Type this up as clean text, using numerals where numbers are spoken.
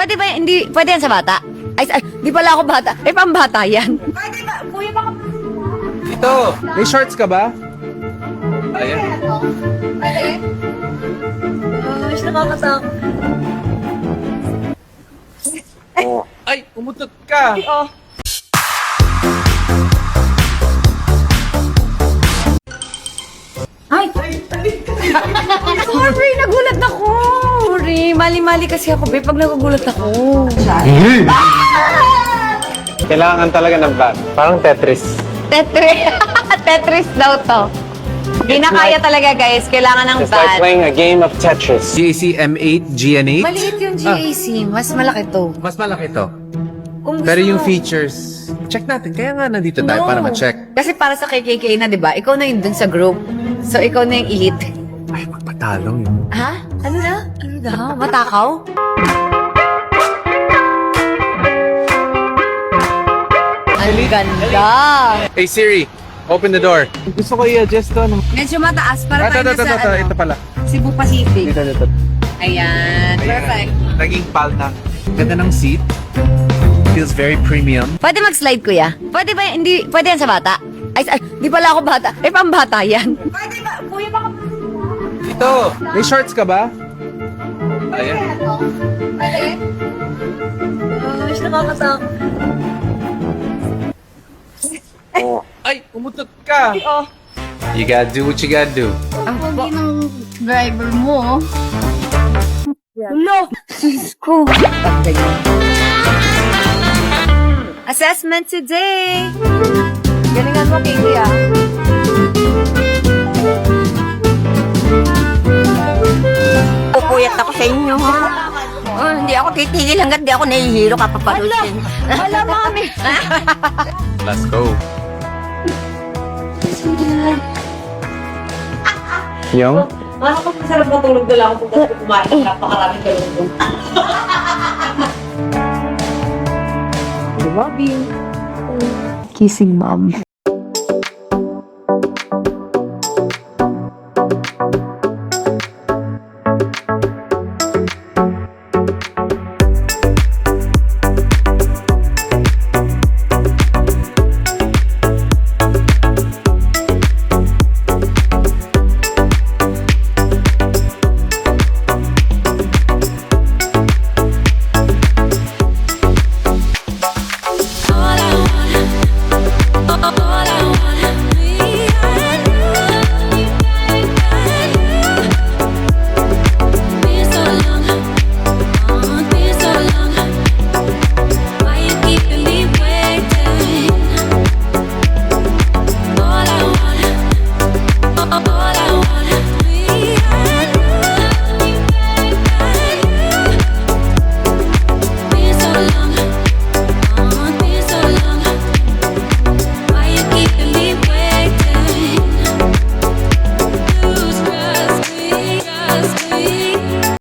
Pwede ba, hindi, pwede yan sa bata? Ay, di pala ako bata. Eh, pambata yan. Pwede ba, kuya baka... Ito, may shorts ka ba? Ayan. Pwede? Ay, nakakatak. Ay, umutot ka. Oh. Ay! Sorry, nagulat ako. Sorry, mali-mali kasi ako, babe, pag nagugulat ako. Kailangan talaga ng bag. Parang Tetris. Tetris. Tetris daw to. Hindi na kaya talaga, guys. Kailangan ng It's like bat. playing a game of Tetris. GAC M8, GN8. Maliit yung GAC. Mas malaki to. Mas malaki to. Kung gusto Pero yung mo. features, check natin. Kaya nga nandito tayo para ma-check. Kasi para sa KKK na, di ba? Ikaw na yun dun sa group. So, ikaw na yung elite. Ay, magpatalong yun. Ha? Ano na? Ano daw? Matakaw? Ang ganda! Hey Siri, open the door. Gusto ko i-adjust to. Medyo mataas para tayo na sa ano, Ito pala. Cebu Pacific. Dito. Ayan. Perfect. Naging palda. Ganda ng seat. Feels very premium. Pwede mag-slide, kuya? Pwede ba, hindi, pwede yan sa bata? Ay, di pala ako bata. Eh, pambata yan. Pwede ba, kuya baka... Ito, may shorts ka ba? Ayan. Pwede? Ay, nakakatak. Ay, umutot ka. Oh. You gotta do what you gotta do. Ang pogi ng driver mo. Hello! Sis ko. Assessment today! Galingan mo, Kiki, ah. Pupuyat ako sa inyo, ha? Oh, hindi ako titigil hanggat di ako nahihiro ka papalusin. Wala, mami. Let's go. Yung? Ano ko masarap matulog na lang ako pagkat kumain ng napakaraming galunggong. Kissing mom.